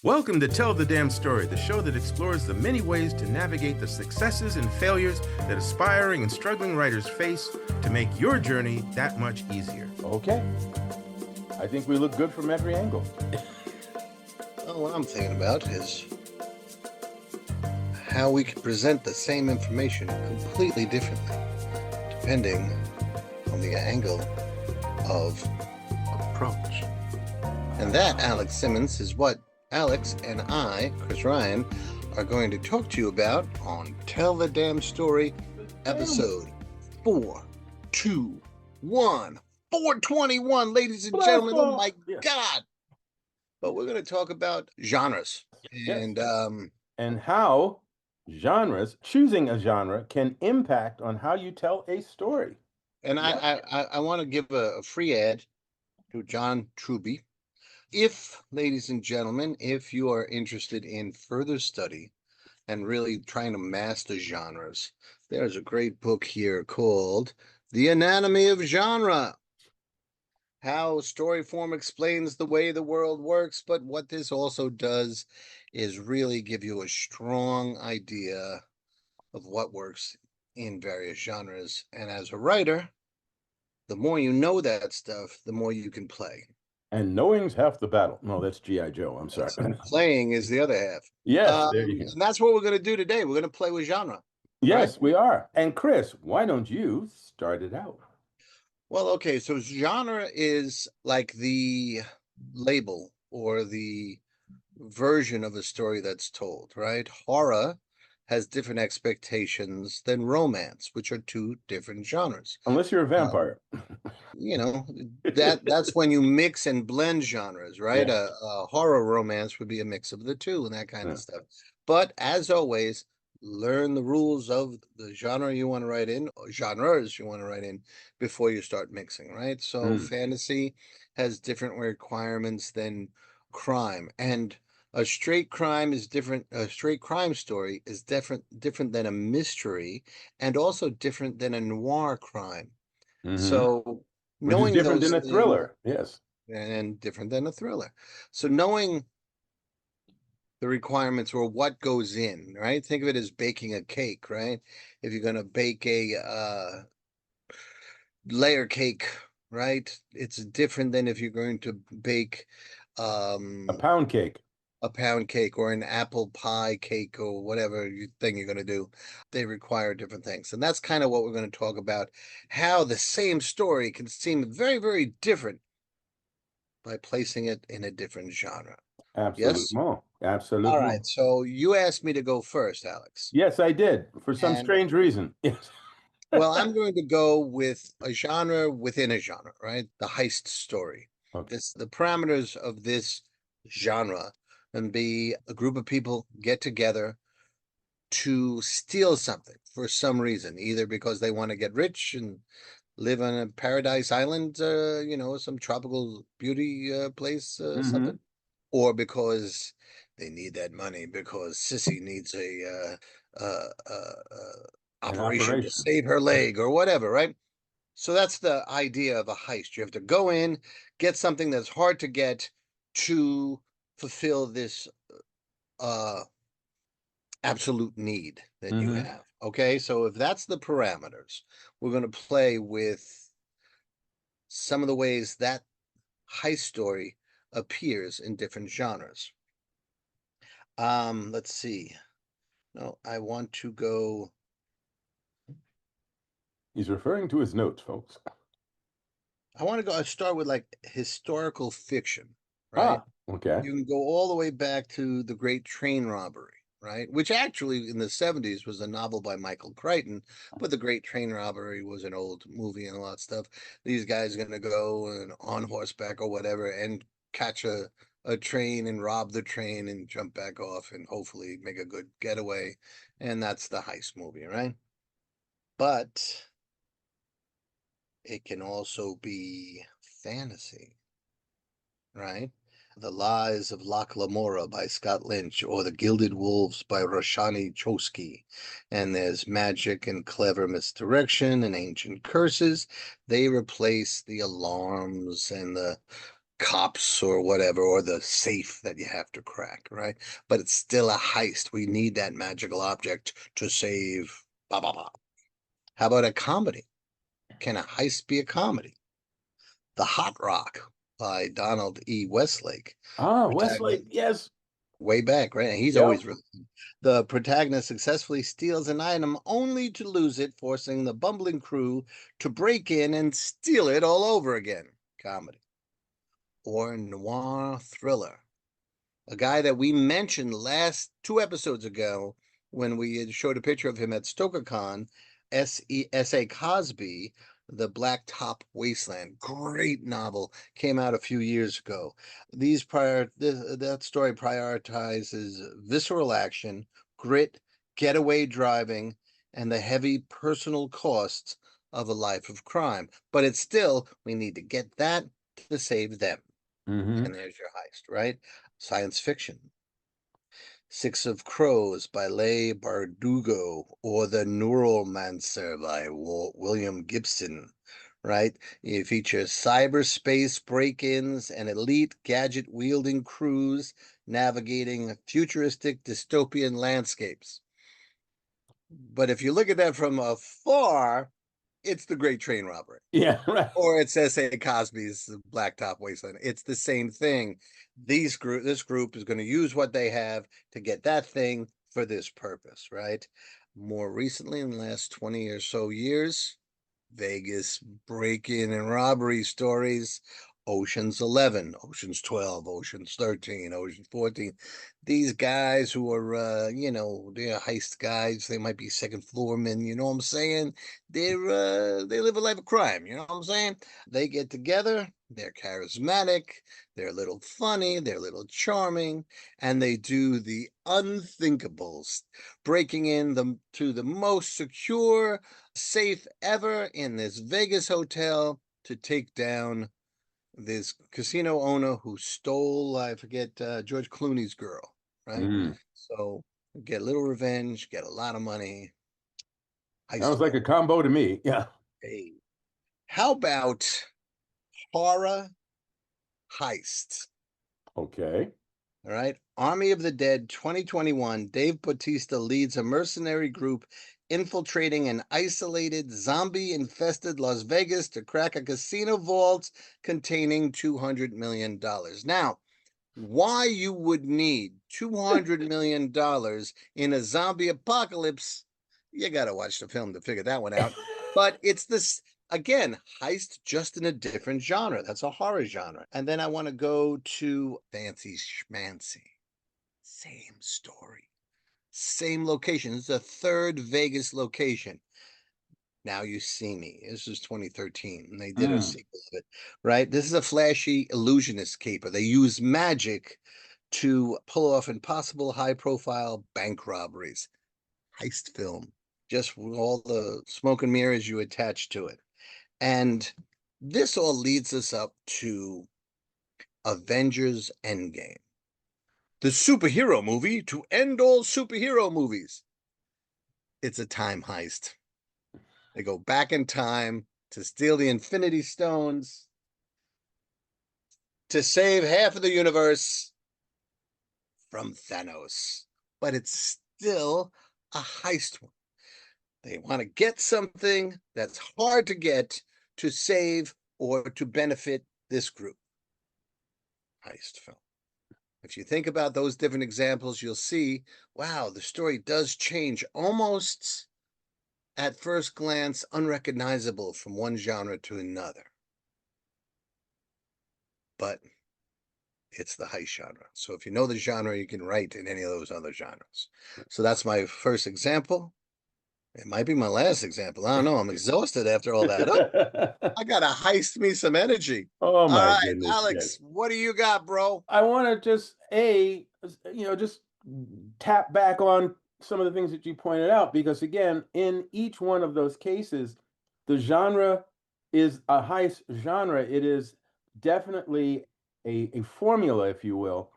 Welcome to Tell the Damn Story, the show that explores the many ways to navigate the successes and failures that aspiring and struggling writers face to make your journey that much easier. Okay. I think we look good from every angle. Well, what I'm thinking about is how we can present the same information completely differently, depending on the angle of approach. And that, Alex Simmons, is what Alex and I, Chris Ryan, are going to talk to you about on Tell the Damn Story, episode 421. 421, ladies and gentlemen. Oh my God. But we're going to talk about genres and how genres, choosing a genre, can impact on how you tell a story. And I want to give a free ad to John Truby. If, ladies and gentlemen, if you are interested in further study and really trying to master genres, there's a great book here called The Anatomy of Genre. How story form explains the way the world works, but what this also does is really give you a strong idea of what works in various genres. And as a writer, the more you know that stuff, the more you can play. And knowing's half the battle. No, that's G.I. Joe. I'm sorry. And playing is the other half. Yes, there you go. And that's what we're going to do today. We're going to play with genre. Yes, right? We are. And Chris, why don't you start it out? Well, okay. So genre is like the label or the version of a story that's told, right? Horror has different expectations than romance, which are two different genres. Unless you're a vampire. That's when you mix and blend genres, right? Yeah. A horror romance would be a mix of the two and that kind of stuff. But as always, learn the rules of the genre you want to write in, or genres you want to write in before you start mixing, right? So fantasy has different requirements than crime, and a straight crime is different. A straight crime story is different than a mystery, and also different than a noir crime. So knowing which is different than a thriller, yes, and different than a thriller. So knowing the requirements or what goes in, right? Think of it as baking a cake, right? If you're going to bake a layer cake, right? It's different than if you're going to bake a pound cake. A pound cake or an apple pie cake or whatever thing you're going to do. They require different things. And that's kind of what we're going to talk about, how the same story can seem very, very different by placing it in a different genre. Absolutely. Yes? Absolutely. All right. So you asked me to go first, Alex. Yes, I did. For some strange reason. Yes. Well, I'm going to go with a genre within a genre, right? The heist story. Okay. The parameters of this genre and be a group of people get together to steal something for some reason, either because they want to get rich and live on a paradise island, some tropical beauty place, something, or because they need that money because Sissy needs a operation to save her leg or whatever, right? So that's the idea of a heist. You have to go in, get something that's hard to get to fulfill this absolute need that you have. Okay, so if that's the parameters, we're going to play with some of the ways that heist story appears in different genres. Let's see. No, I want to go. He's referring to his notes, folks. I want to start with like historical fiction, right? Okay. You can go all the way back to The Great Train Robbery, right? Which actually in the 70s was a novel by Michael Crichton, but The Great Train Robbery was an old movie and a lot of stuff. These guys are going to go on horseback or whatever and catch a train and rob the train and jump back off and hopefully make a good getaway. And that's the heist movie, right? But it can also be fantasy, right? The Lies of Loch Lamora by Scott Lynch, or The Gilded Wolves by Roshani Chosky. And there's magic and clever misdirection and ancient curses. They replace the alarms and the cops or whatever, or the safe that you have to crack, right? But it's still a heist. We need that magical object to save. Blah blah blah. How about a comedy? Can a heist be a comedy? The Hot Rock by Donald E. Westlake. Ah, Protagonist Westlake, yes. way back, right? And he's Yep. always really the protagonist successfully steals an item only to lose it, forcing the bumbling crew to break in and steal it all over again. Comedy. Or noir thriller. A guy that we mentioned last 2 episodes ago when we had showed a picture of him at StokerCon, S.A. Cosby, The Blacktop Wasteland. Great novel, came out a few years ago. That story prioritizes visceral action, grit, getaway driving, and the heavy personal costs of a life of crime. But it's still, we need to get that to save them. Mm-hmm. And there's your heist, right? Science fiction. Six of Crows by Leigh Bardugo, or The Neuromancer by William Gibson, right? You feature cyberspace break-ins and elite gadget-wielding crews navigating futuristic dystopian landscapes. But if you look at that from afar, it's the Great Train Robbery. Yeah, right. Or it's S.A. Cosby's Blacktop Wasteland. It's the same thing. This group is going to use what they have to get that thing for this purpose, right? More recently, in the last 20 or so years, Vegas break-in and robbery stories. Ocean's 11, Ocean's 12, Ocean's 13, Ocean's 14. These guys who are, they're heist guys. They might be second floor men. You know what I'm saying? They live a life of crime. You know what I'm saying? They get together. They're charismatic. They're a little funny. They're a little charming, and they do the unthinkables, breaking in to the most secure safe ever in this Vegas hotel to take down this casino owner who stole, I forget, George Clooney's girl, right? Mm. So get a little revenge, get a lot of money. Heist Sounds like a film. combo to me. Yeah. Hey, how about horror heist? Okay. All right. Army of the Dead 2021. Dave Bautista leads a mercenary group infiltrating an isolated, zombie infested Las Vegas to crack a casino vault containing $200 million. Now, why you would need $200 million in a zombie apocalypse, you got to watch the film to figure that one out. But it's this, again, heist just in a different genre. That's a horror genre. And then I want to go to Fancy Schmancy. Same story, same location. This is a third Vegas location. Now You See Me. This is 2013, and they did a sequel of it, right? This is a flashy illusionist caper. They use magic to pull off impossible high-profile bank robberies. Heist film, just with all the smoke and mirrors you attach to it. And this all leads us up to Avengers Endgame, the superhero movie to end all superhero movies. It's a time heist. They go back in time to steal the Infinity Stones to save half of the universe from Thanos. But it's still a heist one. They want to get something that's hard to get to save or to benefit this group. Heist film. If you think about those different examples, you'll see, wow, the story does change almost at first glance unrecognizable from one genre to another. But it's the heist genre. So if you know the genre, you can write in any of those other genres. So that's my first example. It might be my last example. I don't know. I'm exhausted after all that. Oh, I gotta heist me some energy. Oh All my right, goodness. Alex, Yes. what do you got, bro? I want to just just tap back on some of the things that you pointed out, because again, in each one of those cases, the genre is a heist genre. It is definitely a formula, if you will.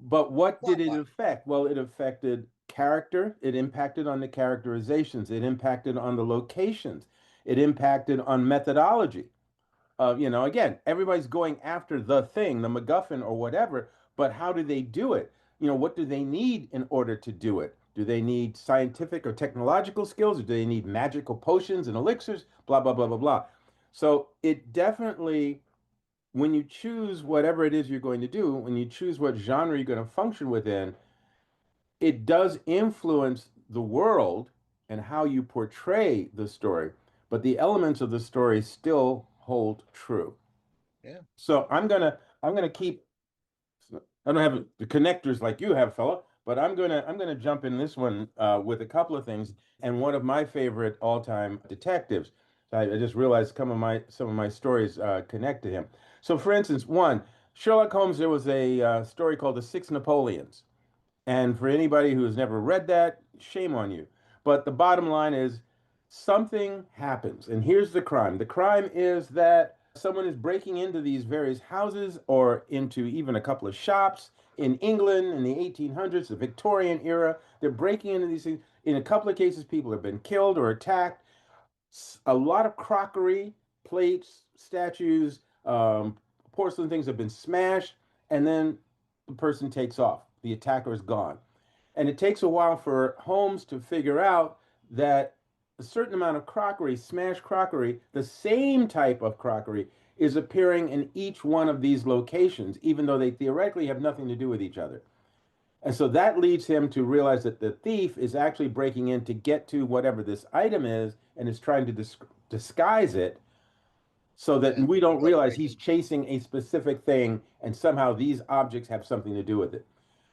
But what did it What? affect? Well, it affected character, it impacted on the characterizations, it impacted on the locations, it impacted on methodology. Again, everybody's going after the thing, the MacGuffin or whatever, but how do they do it? What do they need in order to do it? Do they need scientific or technological skills, or do they need magical potions and elixirs? Blah, blah, blah, blah, blah. So it definitely, when you choose whatever it is you're going to do, when you choose what genre you're going to function within, it does influence the world and how you portray the story, but the elements of the story still hold true. Yeah. So I'm gonna keep. I don't have the connectors like you have, fella, but I'm gonna jump in this one with a couple of things, and one of my favorite all-time detectives. I just realized some of my stories connect to him. So, for instance, one Sherlock Holmes. There was a story called The Six Napoleons. And for anybody who has never read that, shame on you. But the bottom line is something happens. And here's the crime: the crime is that someone is breaking into these various houses or into even a couple of shops in England in the 1800s, the Victorian era. They're breaking into these things. In a couple of cases, people have been killed or attacked. A lot of crockery, plates, statues, porcelain things have been smashed, and then the person takes off. The attacker is gone. And it takes a while for Holmes to figure out that a certain amount of crockery, smashed crockery, the same type of crockery, is appearing in each one of these locations, even though they theoretically have nothing to do with each other. And so that leads him to realize that the thief is actually breaking in to get to whatever this item is and is trying to disguise it so that Yeah. we don't Like realize he's breaking. chasing a specific thing and somehow these objects have something to do with it.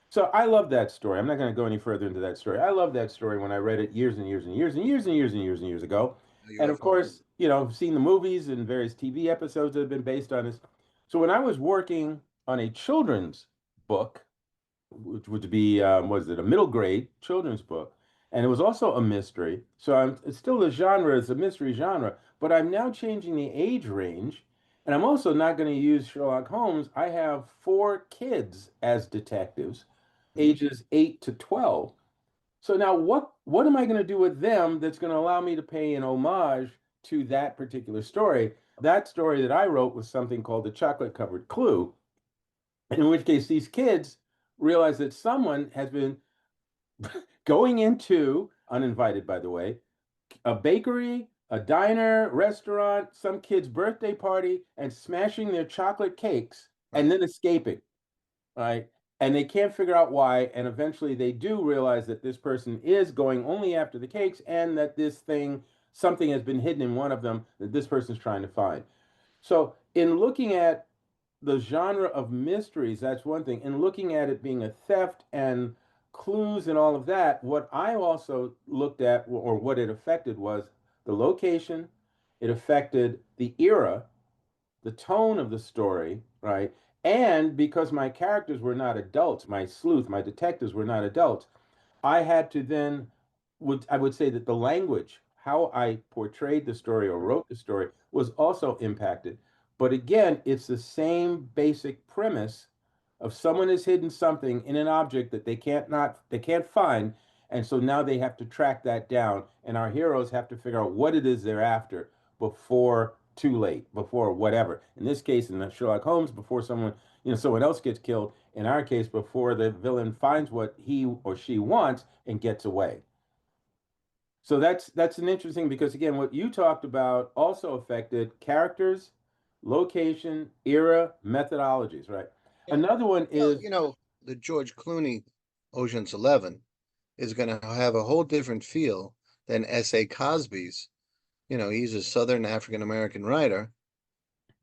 So I love that story. I'm not going to go any further into that story. I love that story when I read it years and years and years and years and years and years and years ago. And You're a of fan. course, I've seen the movies and various TV episodes that have been based on this. So when I was working on a children's book, which would be was it a middle grade children's book, and it was also a mystery. So it's still the genre, it's a mystery genre, but I'm now changing the age range, and I'm also not going to use Sherlock Holmes. I have four kids as detectives, Mhm. ages 8 to 12. So now what am I going to do with them that's going to allow me to pay an homage to that particular story? That story that I wrote was something called The Chocolate Covered Clue, in which case these kids realize that someone has been going into, uninvited by the way, a bakery, a diner, restaurant, some kid's birthday party, and smashing their chocolate cakes and Right. then escaping, right? And they can't figure out why. And eventually they do realize that this person is going only after the cakes and that something has been hidden in one of them that this person's trying to find. So, in looking at the genre of mysteries, that's one thing. And looking at it being a theft and clues and all of that, what I also looked at or what it affected was the location, it affected the era, the tone of the story, right? And because my characters were not adults, my sleuth, my detectives were not adults, I had to then I would say that the language, how I portrayed the story or wrote the story, was also impacted. But again, it's the same basic premise of someone has hidden something in an object that they can't find, and so now they have to track that down, and our heroes have to figure out what it is they're after before too late, before whatever. In this case, in the Sherlock Holmes, before someone else gets killed. In our case, before the villain finds what he or she wants and gets away. So that's an interesting because again, what you talked about also affected characters, location, era, methodologies, right? Yeah. Another one Well, is the George Clooney Ocean's 11 is going to have a whole different feel than S.A. Cosby's. He's a Southern African American writer.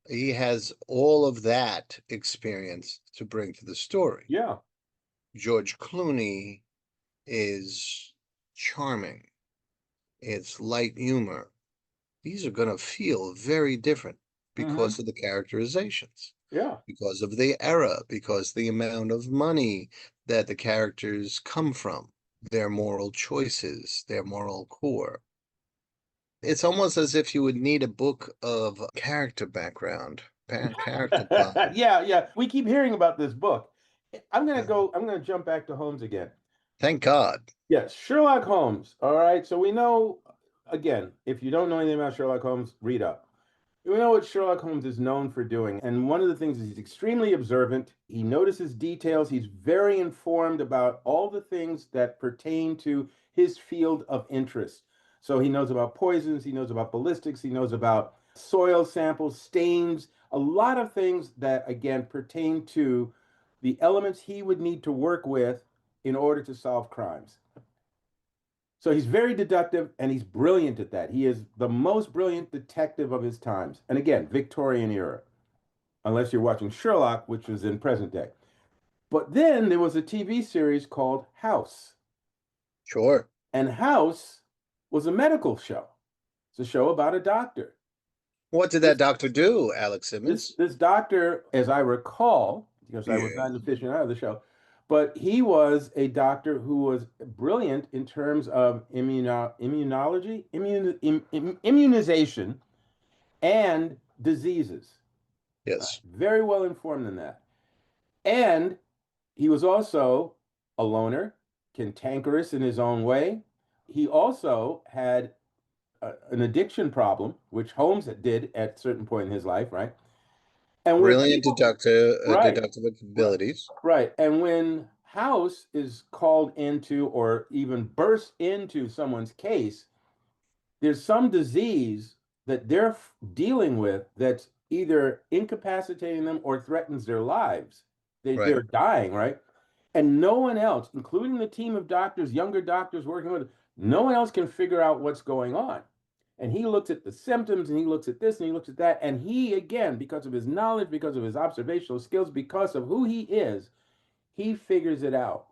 He has all of that experience to bring to the story. yeah. George Clooney is charming. It's light humor. These are going to feel very different Hmm. because of the characterizations, Yeah. because of the era, because the amount of money that the characters come from, their moral choices, their moral core. It's almost as if you would need a book of character background, character development. Yeah, yeah. We keep hearing about this book. Yeah. I'm gonna jump back to Holmes again. Thank God. Yes, Sherlock Holmes. All right. So we know, again, if you don't know anything about Sherlock Holmes, read up. You know what Sherlock Holmes is known for doing, and one of the things is he's extremely observant. He notices details. He's very informed about all the things that pertain to his field of interest. So he knows about poisons, he knows about ballistics, he knows about soil samples, stains, a lot of things that, again, pertain to the elements he would need to work with in order to solve crimes. So he's very deductive and he's brilliant at that. He is the most brilliant detective of his times. And again, Victorian era, unless you're watching Sherlock, which was in present day. But then there was a TV series called House. Sure. And House was a medical show. It's a show about a doctor. What did This that doctor do, Alex this Simmons? this doctor, as I recall, because I was Yeah. not an aficionado of the show, but he was a doctor who was brilliant in terms of immunology, immunization, and diseases. Yes. Very well informed in that. And he was also a loner, cantankerous in his own way. He also had an addiction problem, which Holmes did at a certain point in his life, right? And when Brilliant people, right, deductive right, abilities. right. And when House is called into or even bursts into someone's case, there's some disease that they're dealing with that's either incapacitating them or threatens their lives. Right. They're dying, right? And no one else, including the team of doctors, younger doctors working with it, no one else can figure out what's going on. And he looks at the symptoms and he looks at this and he looks at that. And he, again, because of his knowledge, because of his observational skills, because of who he is, he figures it out.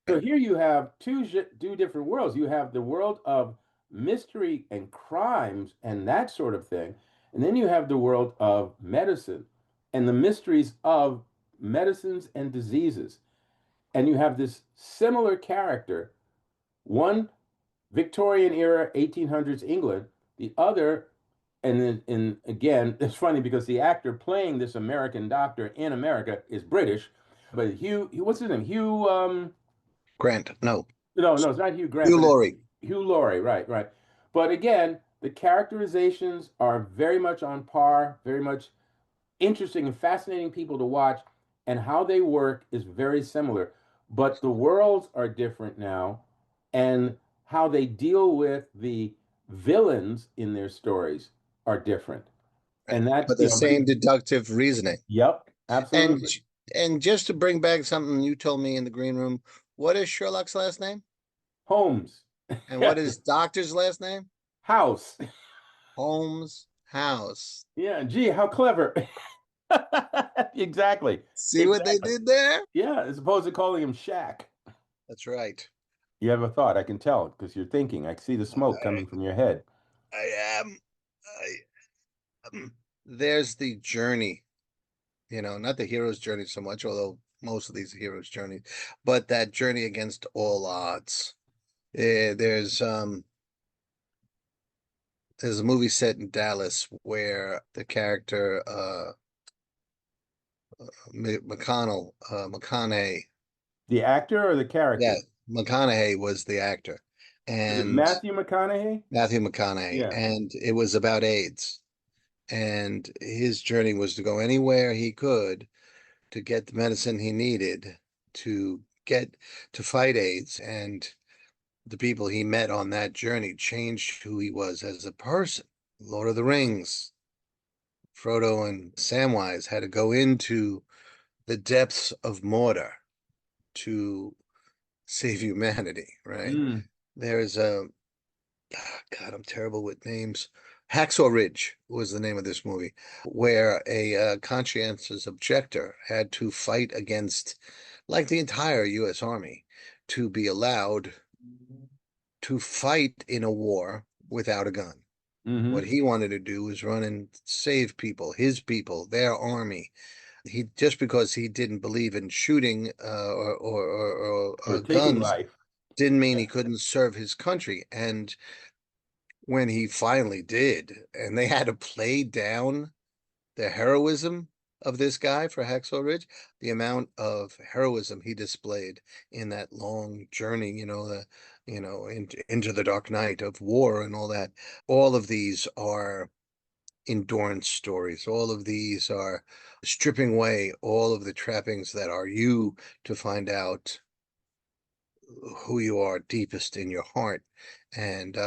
So Right. here you have two different worlds. You have the world of mystery and crimes and that sort of thing. And then you have the world of medicine and the mysteries of medicines and diseases. And you have this similar character, one Victorian era 1800s England, the other, and then and again, it's funny because the actor playing this American doctor in America is British, but what's his name? Grant. No. No, it's not Hugh Grant, Hugh but it's Laurie. Hugh Laurie, right, right. But again, the characterizations are very much on par, very much interesting and fascinating people to watch, and how they work is very similar. But the worlds are different now, and how they deal with the villains in their stories are different. Right. And that, But the same deductive reasoning. yep, And absolutely. and just to bring back something you told me in the green room, what is Sherlock's last name? Holmes, And what is Doctor's last name? House. Holmes House. Yeah, gee, how clever. Exactly. See what they Exactly. did there? Yeah, as opposed to calling him Shaq. That's right. You have a thought, I can tell, because you're thinking. I see the smoke I, coming from your head. I am. There's the journey, not the hero's journey so much, although most of these are hero's journeys, but that journey against all odds. There's a movie set in Dallas where the character McConaughey, The actor or the yeah, character? McConaughey was the actor, Is it and Matthew McConaughey? Matthew McConaughey, Yeah. and it was about AIDS, and his journey was to go anywhere he could to get the medicine he needed to get to fight AIDS, and the people he met on that journey changed who he was as a person. Lord of the Rings, Frodo and Samwise had to go into the depths of Mordor to save humanity, right? Mm. There's God, I'm terrible with names. Hacksaw Ridge was the name of this movie, where a conscientious objector had to fight against, like the entire U.S. Army, to be allowed to fight in a war without a gun. What Hmm. he wanted to do was run and save people, his people, their army. He just because he didn't believe in shooting Or or taking guns life. didn't mean Yeah. he couldn't serve his country. And when he finally did, and they had to play down the heroism of this guy for Hacksaw Ridge, the amount of heroism he displayed in that long journey, into the dark night of war and all that. All of these are endurance stories. All of these are stripping away all of the trappings that are you to find out who you are deepest in your heart. And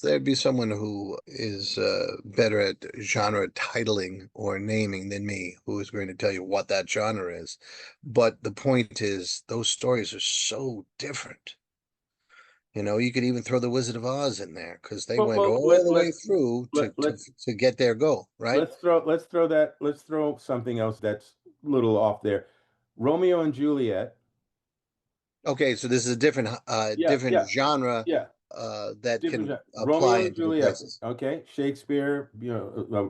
there'd be someone who is better at genre titling or naming than me, who is going to tell you what that genre is. But the point is, those stories are so different. You know, you could even throw the Wizard of Oz in there because they went Well, all the way through let, let, to get their goal, right? let's throw something else that's a little off there. Romeo and Juliet. Okay, so this is a different Yeah, different yeah, genre yeah. that Different can genre. apply Romeo and in different Juliet. places. Okay, Shakespeare.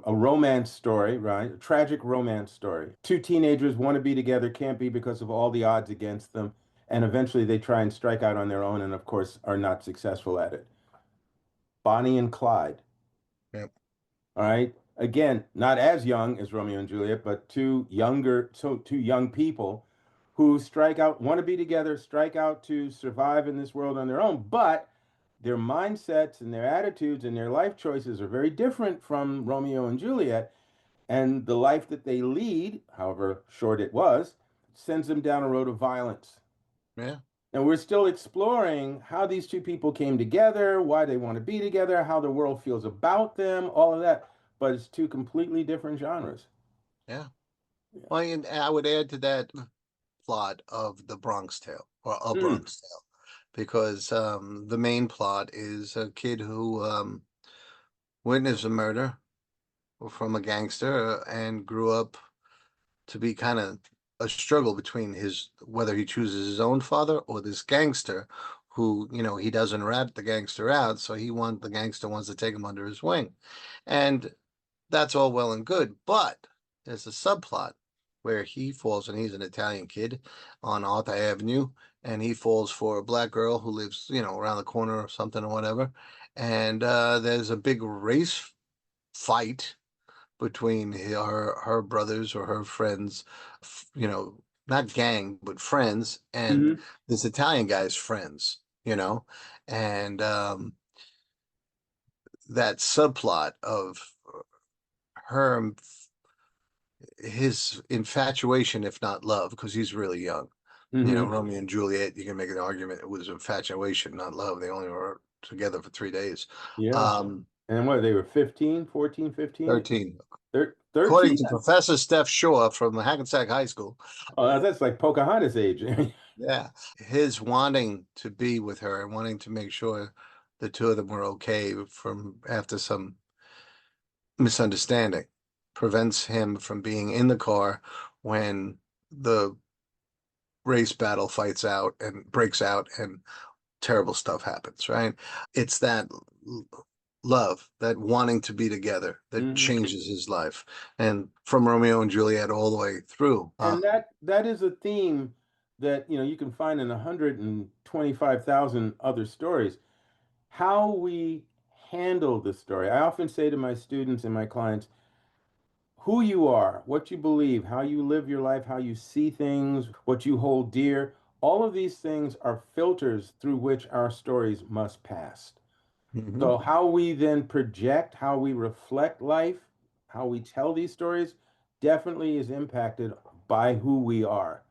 A romance story, right? A tragic romance story. Two teenagers want to be together, can't be because of all the odds against them, and eventually they try and strike out on their own, and of course are not successful at it. Bonnie and Clyde. Yeah. All right. Again, not as young as Romeo and Juliet, but two young people who strike out, want to be together, strike out to survive in this world on their own, but their mindsets and their attitudes and their life choices are very different from Romeo and Juliet. And the life that they lead, however short it was, sends them down a road of violence. Yeah. And we're still exploring how these two people came together, why they want to be together, how the world feels about them, all of that. But it's two completely different genres. Yeah. Yeah. Well, and I would add to that plot of the Bronx Tale or A Mm, Bronx Tale, because the main plot is a kid who witnessed a murder from a gangster and grew up to be kind of a struggle between his whether he chooses his own father or this gangster who, you know, he doesn't rat the gangster out, so the gangster wants to take him under his wing. And that's all well and good, but there's a subplot where he falls, and he's an Italian kid on Arthur Avenue, and he falls for a black girl who lives, you know, around the corner or something or whatever. And there's a big race fight between her brothers or her friends, you know, not gang, but friends, and hmm this Italian guy's friends, you know, and that subplot of her his infatuation, if not love, because he's really young. You know, hmm Romeo and Juliet, you can make an argument it was infatuation, not love. They only were together for 3 days. Yeah. Um, And what, they were 15, 14, 15, 13. 13? According to Professor Steph Shaw from Hackensack High School, Oh, that's like Pocahontas age. yeah, his wanting to be with her and wanting to make sure the two of them were okay from after some misunderstanding prevents him from being in the car when the race battle fights out and breaks out and terrible stuff happens, right? It's that love, that wanting to be together that hmm changes his life. And from Romeo and Juliet all the way through. And that is a theme that, you can find in 125,000 other stories. How we handle the story. I often say to my students and my clients, who you are, what you believe, how you live your life, how you see things, what you hold dear, all of these things are filters through which our stories must pass. Mhm. So, how we then project, how we reflect life, how we tell these stories definitely is impacted by who we are.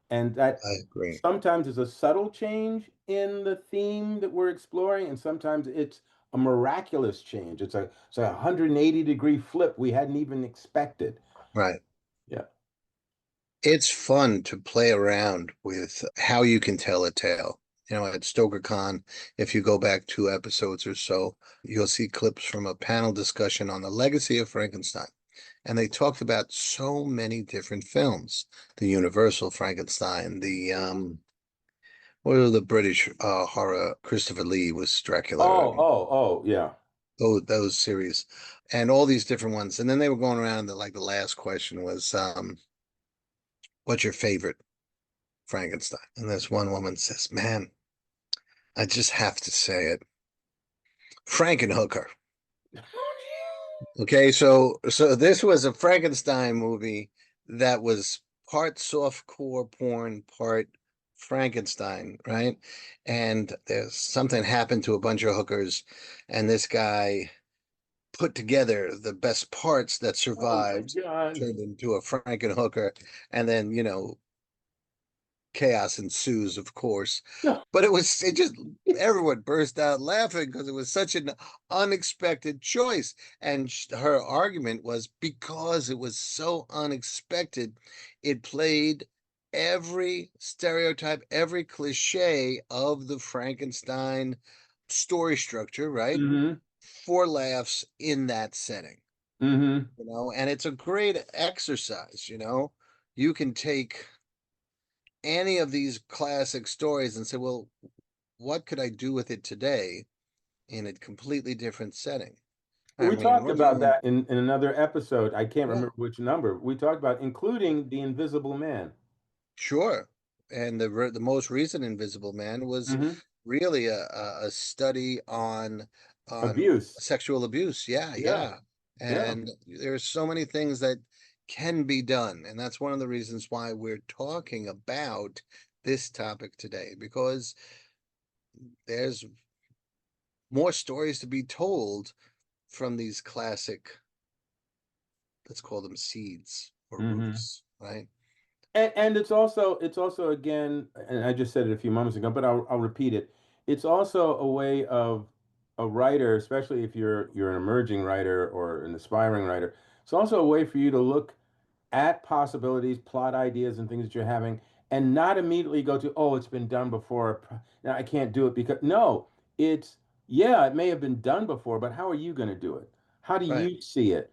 And that I agree. sometimes is a subtle change in the theme that we're exploring, and sometimes it's a miraculous change. It's a 180-degree flip we hadn't even expected. Right. Yeah. It's fun to play around with how you can tell a tale. You know, at StokerCon, if you go back 2 episodes or so, you'll see clips from a panel discussion on the legacy of Frankenstein. And they talked about so many different films. The Universal Frankenstein, the what are the British horror? Christopher Lee was Dracula, Oh, yeah. those series, and all these different ones. And then they were going around, and the last question was, what's your favorite Frankenstein? And this one woman says, man, I just have to say it. Frankenhooker. Okay, so this was a Frankenstein movie that was part softcore porn, part Frankenstein, right? And there's something happened to a bunch of hookers, and this guy put together the best parts that Oh my survived, God. turned into a Frankenhooker, and then, chaos ensues, of course. No. But it just, everyone burst out laughing because it was such an unexpected choice. And her argument was because it was so unexpected, it played every stereotype, every cliche of the Frankenstein story structure, right? Mm-hmm. For laughs in that setting, Mm-hmm. and it's a great exercise. You can take any of these classic stories and say, well, what could I do with it today in a completely different setting? I We mean, talked we're about dealing, that in another episode. I can't yeah, remember which number. We talked about including the Invisible Man. sure. And the most recent Invisible Man was Mm-hmm. really a study on Abuse. sexual abuse. Yeah, Yeah. yeah. Yeah. And there's so many things that can be done, and that's one of the reasons why we're talking about this topic today, because there's more stories to be told from these classic, let's call them seeds or Mm-hmm. roots, right? And it's also again, and I just said it a few moments ago, but I'll repeat it. It's also a way of a writer, especially if you're an emerging writer or an aspiring writer. It's also a way for you to look at possibilities, plot ideas, and things that you're having, and not immediately go to, oh, it's been done before. Now I can't do it because no, it's yeah, it may have been done before, but how are you going to do it? How do Right. you see it?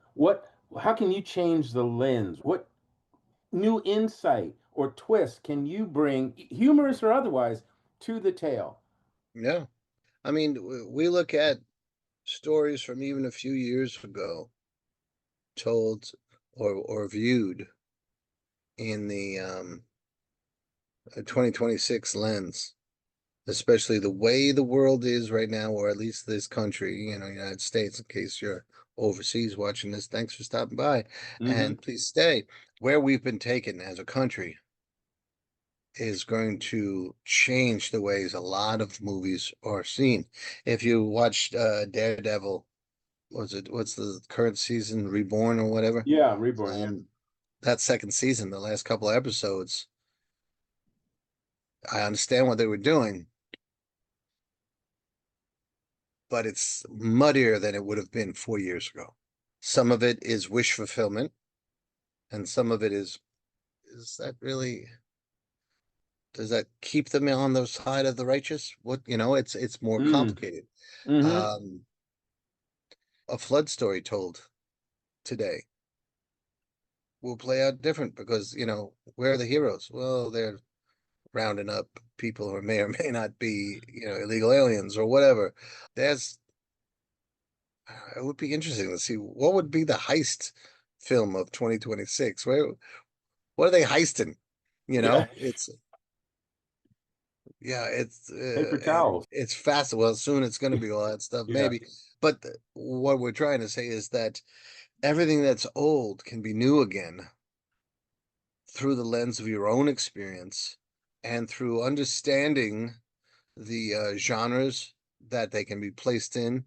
How can you change the lens? What new insight or twist can you bring, humorous or otherwise, to the tale? Yeah. I mean, we look at stories from even a few years ago told or viewed in the 2026 lens, especially the way the world is right now, or at least this country, United States, in case you're overseas watching this. Thanks for stopping by. Mm-hmm. And please stay. Where we've been taken as a country is going to change the ways a lot of movies are seen. If you watched Daredevil, what's the current season, Reborn or whatever? Yeah, Reborn. Yeah. That second season, the last couple of episodes, I understand what they were doing, but it's muddier than it would have been 4 years ago. Some of it is wish fulfillment, and some of it is that really, does that keep them on the side of the righteous? It's more Mm. complicated. Mm-hmm. Um, a flood story told today will play out different because, where are the heroes? Well, they're rounding up people who may or may not be, illegal aliens or whatever. There's It would be interesting to see what would be the heist film of 2026. What are they heisting? Yeah. It's yeah, it's Paper and towels. it's fast. Well, soon it's going to be all that stuff, Yeah. maybe. But what we're trying to say is that everything that's old can be new again through the lens of your own experience and through understanding the genres that they can be placed in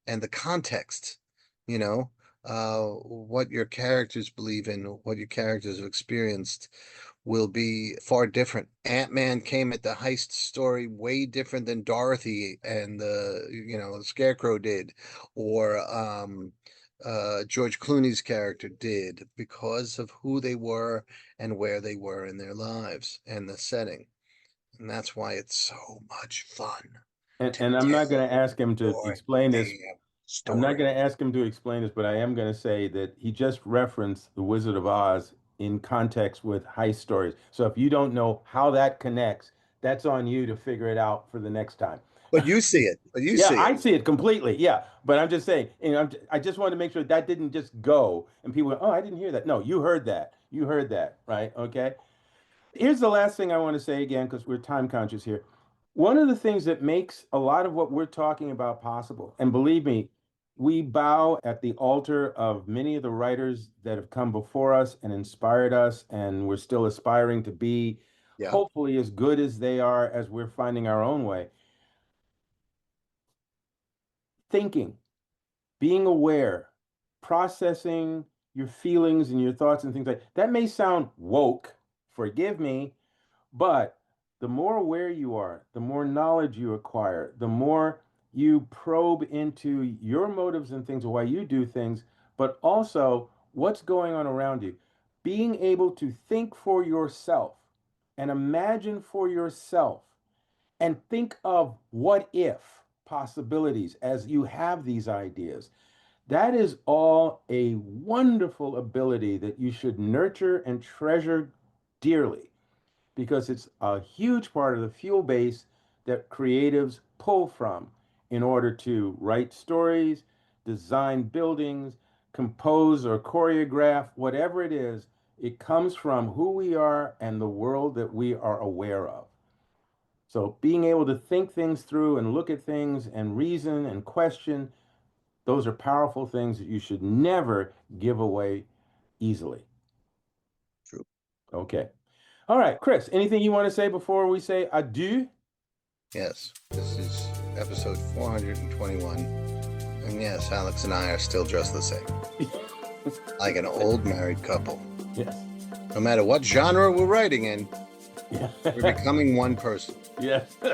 and the context, you know, what your characters believe in, what your characters have experienced will be far different. Ant-Man came at the heist story way different than Dorothy and the Scarecrow did, or George Clooney's character did, because of who they were and where they were in their lives and the setting. And that's why it's so much fun And to and I'm not going tell to ask him to your explain this. damn I'm not story. going to ask him to explain this, but I am going to say that he just referenced The Wizard of Oz in context with heist stories. So if you don't know how that connects, that's on you to figure it out for the next time. But you see it. But you Yeah, see I it. see it completely. Yeah, but I'm just saying, I just wanted to make sure that didn't just go and people, oh, I didn't hear that. No, you heard that. You heard that, right? Okay. Here's the last thing I want to say again, because we're time conscious here. One of the things that makes a lot of what we're talking about possible, and believe me, we bow at the altar of many of the writers that have come before us and inspired us, and we're still aspiring to be Yeah. hopefully as good as they are as we're finding our own way. Thinking, being aware, processing your feelings and your thoughts and things like that may sound woke, forgive me, but the more aware you are, the more knowledge you acquire, the more you probe into your motives and things of why you do things, but also what's going on around you. Being able to think for yourself and imagine for yourself and think of what if possibilities as you have these ideas. That is all a wonderful ability that you should nurture and treasure dearly because it's a huge part of the fuel base that creatives pull from in order to write stories, design buildings, compose or choreograph, whatever it is, it comes from who we are and the world that we are aware of. So being able to think things through and look at things and reason and question, those are powerful things that you should never give away easily. True. Okay. All right, Chris, anything you want to say before we say adieu? Yes, this is episode 421. And yes, Alex and I are still dressed the same. Like an old married couple. Yes. No matter what genre we're writing in, Yeah. we're becoming one person. Yes. We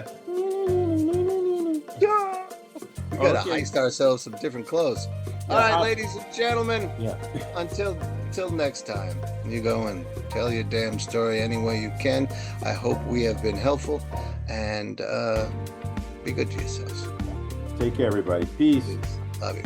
gotta Okay. heist ourselves some different clothes. Yeah, All right, ladies and gentlemen, Yeah. until next time, you go and tell your damn story any way you can. I hope we have been helpful, and be good to yourselves. Take care, everybody. Peace. Love you.